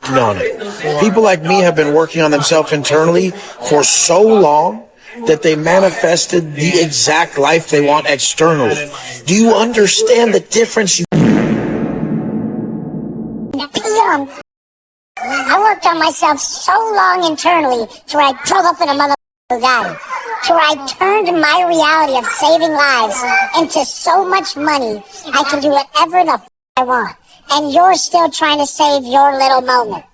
working on it. People like me have been working on themselves internally for so long that they manifested the exact life they want externally. Do you understand the difference? I worked on myself so long internally to where I drove up in a mother Bugatti, to where I turned my reality of saving lives into so much money, I can do whatever the I want. And you're still trying to save your little moment.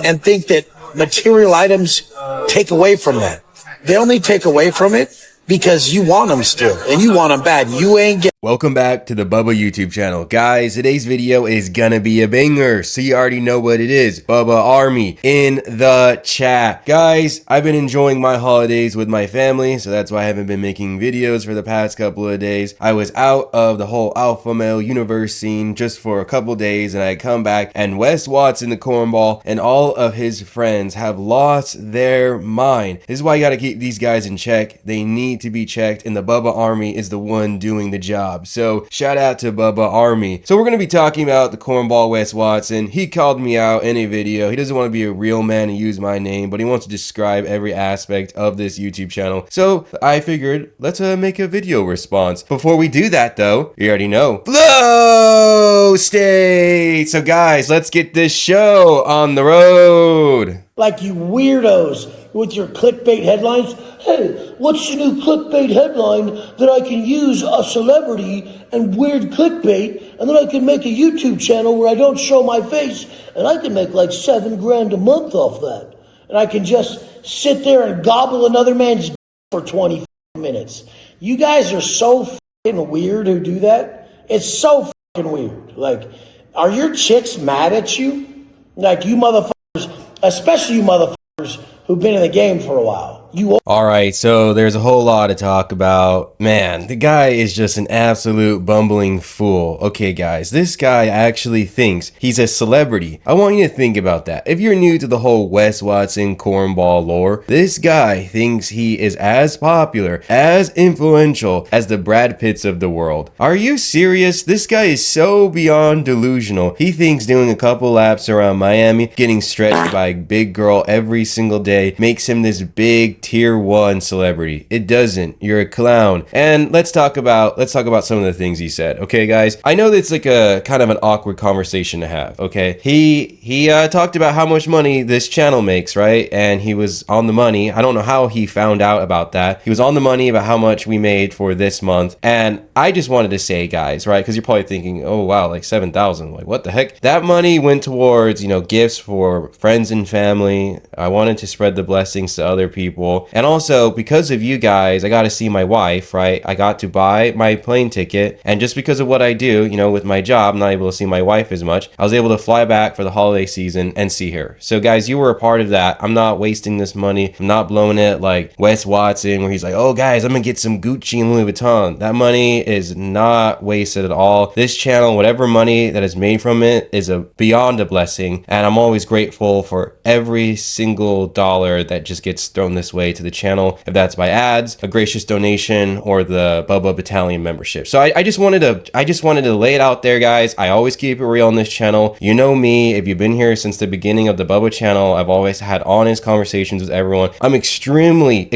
And think that material items take away from that. They only take away from it because you want them still, and you want them bad. You ain't get. Welcome back to the Bubba YouTube channel. Guys, today's video is gonna be a banger, so you already know what it is. Bubba Army in the chat. Guys, I've been enjoying my holidays with my family, so that's why I haven't been making videos for the past couple of days. I was out of the whole alpha male universe scene just for a couple days, and I come back, and Wes Watson, the Cornball, and all of his friends have lost their mind. This is why you gotta keep these guys in check. They need to be checked, and the Bubba Army is the one doing the job. So shout out to Bubba Army. So we're going to be talking about the Cornball Wes Watson. He called me out in a video. He doesn't want to be a real man and use my name, but he wants to describe every aspect of this YouTube channel. So I figured let's make a video response. Before we do that though, you already know, flow state. So guys, let's get this show on the road. Like you weirdos with your clickbait headlines. Hey, what's the new clickbait headline that I can use a celebrity and weird clickbait, and then I can make a YouTube channel where I don't show my face, and I can make like $7 grand a month off that. And I can just sit there and gobble another man's for 20 minutes. You guys are so fucking weird who do that. It's so fucking weird. Like, are your chicks mad at you? Like, you motherfuckers, especially you motherfuckers who've been in the game for a while. All right, so there's a whole lot to talk about. Man, the guy is just an absolute bumbling fool. Okay, guys, this guy actually thinks he's a celebrity. I want you to think about that. If you're new to the whole Wes Watson Cornball lore, this guy thinks he is as popular, as influential as the Brad Pitts of the world. Are you serious? This guy is so beyond delusional. He thinks doing a couple laps around Miami, getting stretched by a big girl every single day, makes him this big tier 1 celebrity. It doesn't. You're a clown. And let's talk about some of the things he said. Okay, guys, I know that's like a kind of an awkward conversation to have. Okay, he talked about how much money this channel makes, right? And he was on the money. I don't know how he found out about that. He was on the money about how much we made for this month. And I just wanted to say, guys, right, because you're probably thinking, oh wow, like 7,000, like what the heck? That money went towards, you know, gifts for friends and family. I wanted to spread the blessings to other people. And also, because of you guys, I got to see my wife, right? I got to buy my plane ticket. And just because of what I do, you know, with my job, I'm not able to see my wife as much. I was able to fly back for the holiday season and see her. So guys, you were a part of that. I'm not wasting this money. I'm not blowing it like Wes Watson, where he's like, oh guys, I'm gonna get some Gucci and Louis Vuitton. That money is not wasted at all. This channel, whatever money that is made from it, is beyond a blessing. And I'm always grateful for every single dollar that just gets thrown this way to the channel, if that's by ads, a gracious donation, or the Bubba Battalion membership. So I just wanted to lay it out there, guys. I always keep it real on this channel. You know me, if you've been here since the beginning of the Bubba channel, I've always had honest conversations with everyone. I'm extremely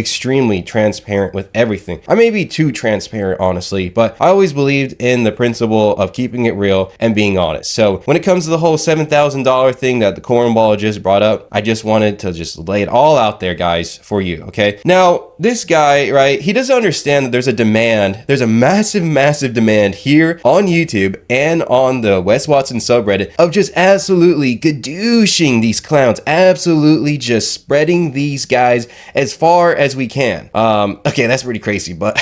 transparent with everything. I may be too transparent, honestly, but I always believed in the principle of keeping it real and being honest. So when it comes to the whole $7,000 thing that the Cornball just brought up, I just wanted to just lay it all out there, guys, for you. Okay, now this guy, right, he doesn't understand that there's a demand, there's a massive demand here on YouTube and on the Wes Watson subreddit of just absolutely gadooshing these clowns, absolutely just spreading these guys as far as we can. Okay, that's pretty crazy, but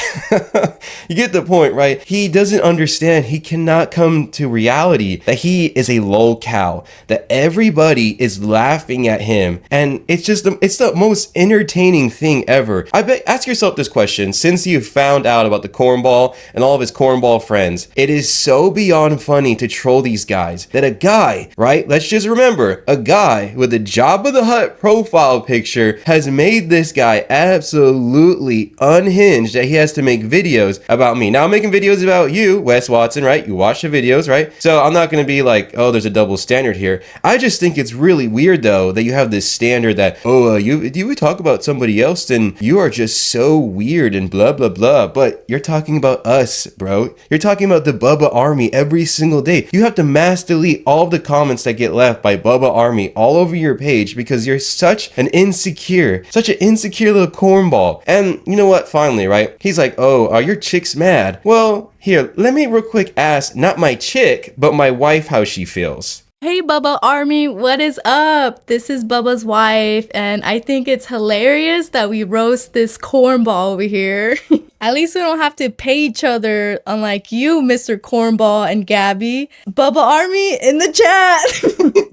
you get the point, right? He doesn't understand, he cannot come to reality that he is a lolcow, that everybody is laughing at him, and it's just it's the most entertaining thing ever. I bet, ask yourself this question, since you found out about the Cornball and all of his Cornball friends, it is so beyond funny to troll these guys that a guy, right? Let's just remember, a guy with a Jabba the Hutt profile picture has made this guy absolutely unhinged that he has to make videos about me. Now I'm making videos about you, Wes Watson, right? You watch the videos, right? So I'm not going to be like, oh, there's a double standard here. I just think it's really weird though that you have this standard that, oh, you would talk about somebody else and you are just so weird and blah, blah, blah. But you're talking about us, bro. You're talking about the Bubba Army every single day. You have to mass delete all of the comments that get left by Bubba Army all over your page because you're such an insecure little cornball. And you know what? Finally, right? He's like, oh, are your chicks mad? Well, here, let me real quick ask, not my chick, but my wife how she feels. Hey Bubba Army, what is up? This is Bubba's wife, and I think it's hilarious that we roast this cornball over here. At least we don't have to pay each other, unlike you, Mr. Cornball and Gabby. Bubba Army in the chat.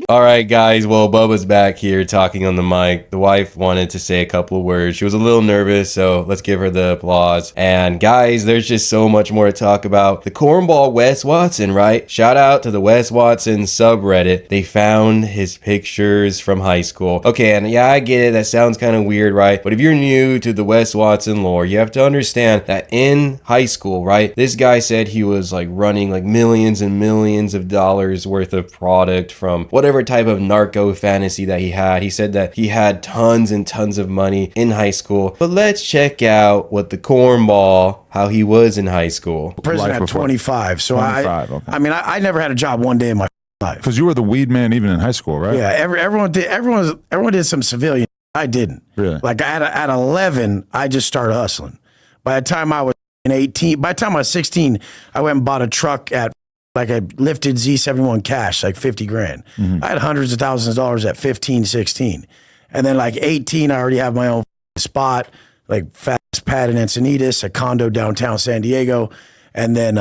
All right, guys. Well, Bubba's back here talking on the mic. The wife wanted to say a couple of words. She was a little nervous, so let's give her the applause. And guys, there's just so much more to talk about. The Cornball Wes Watson, right? Shout out to the Wes Watson subreddit. They found his pictures from high school. Okay, and yeah, I get it. That sounds kind of weird, right? But if you're new to the Wes Watson lore, you have to understand that in high school, right, this guy said he was like running like millions and millions of dollars worth of product from whatever type of narco fantasy that he had. He said that he had tons and tons of money in high school. But let's check out what the Cornball, how he was in high school. Prison at 25. So 25, okay. I mean, I never had a job one day in my life. Because you were the weed man even in high school, right? Yeah, everyone did some civilian. I didn't. Really? Like at 11, I just started hustling. By the time I was 18, by the time I was 16, I went and bought a truck at like a lifted Z71 cash, like 50 grand. I had hundreds of thousands of dollars at 15, 16. And then like 18, I already have my own spot, like Fast Pad in Encinitas, a condo downtown San Diego. And then,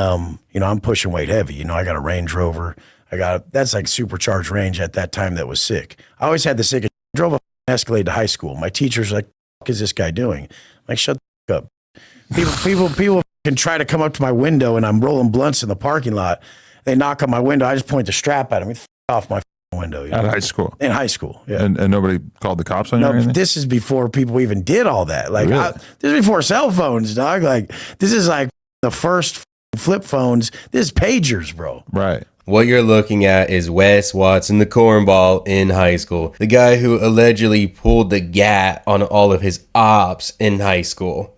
you know, I'm pushing weight heavy. You know, I got a Range Rover. That's like supercharged range at that time that was sick. I always had the sick. I drove a Escalade to high school. My teacher's like, what is this guy doing? I'm like, shut the fuck up. People can try to come up to my window and I'm rolling blunts in the parking lot. They knock on my window. I just point the strap at them. F off my window. You know? At high school? In high school, yeah. And nobody called the cops on you or No, anything? this is before people even did all that. Like, Really? this is before cell phones, dog. Like, this is like the first flip phones. This is pagers, bro. Right. What you're looking at is Wes Watson, the Cornball in high school. The guy who allegedly pulled the gat on all of his ops in high school.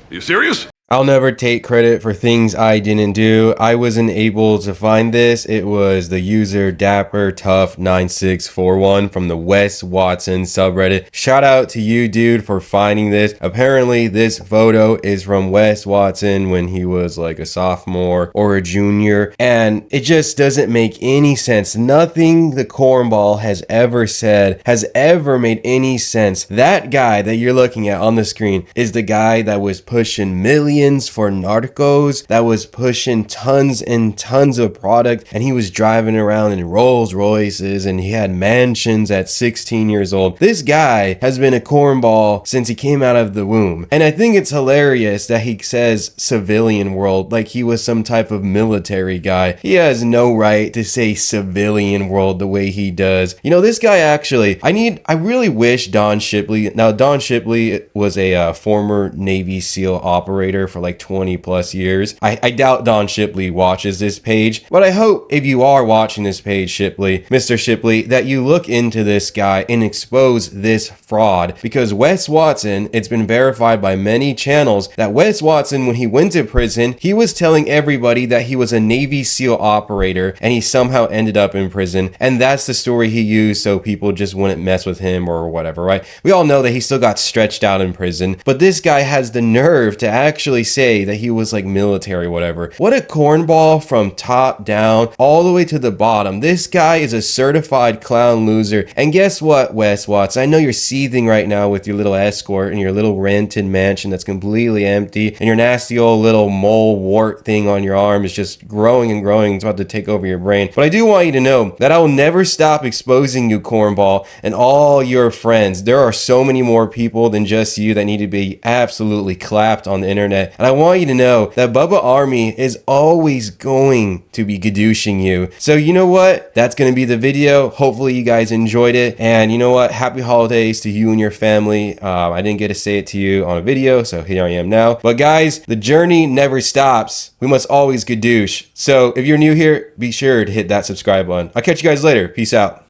You serious? I'll never take credit for things I didn't do. I wasn't able to find this. It was the user DapperTough9641 from the Wes Watson subreddit. Shout out to you, dude, for finding this. Apparently, this photo is from Wes Watson when he was like a sophomore or a junior, and it just doesn't make any sense. Nothing the Cornball has ever said has ever made any sense. That guy that you're looking at on the screen is the guy that was pushing millions for narcos, that was pushing tons and tons of product, and he was driving around in Rolls Royces and he had mansions at 16 years old. This guy has been a cornball since he came out of the womb, and I think it's hilarious that he says civilian world like he was some type of military guy. He has no right to say civilian world the way he does. You know, this guy actually, I really wish Don Shipley. Now, Don Shipley was a former Navy SEAL operator for like 20 plus years. I doubt Don Shipley watches this page, but I hope if you are watching this page, Shipley, Mr. Shipley, that you look into this guy and expose this fraud, because Wes Watson, it's been verified by many channels that Wes Watson, when he went to prison, he was telling everybody that he was a Navy SEAL operator and he somehow ended up in prison, and that's the story he used so people just wouldn't mess with him or whatever, right? We all know that he still got stretched out in prison, but this guy has the nerve to actually actually say that he was like military or whatever. What a cornball from top down all the way to the bottom. This guy is a certified clown loser. And guess what, Wes Watts? I know you're seething right now with your little escort and your little rented mansion that's completely empty, and your nasty old little mole wart thing on your arm is just growing and growing. It's about to take over your brain. But I do want you to know that I will never stop exposing you, Cornball, and all your friends. There are so many more people than just you that need to be absolutely clapped on the internet. And I want you to know that Bubba Army is always going to be gadooshing you. So you know what? That's going to be the video. Hopefully you guys enjoyed it. And you know what? Happy holidays to you and your family. I didn't get to say it to you on a video, so here I am now. But guys, the journey never stops. We must always gadoosh. So if you're new here, be sure to hit that subscribe button. I'll catch you guys later. Peace out.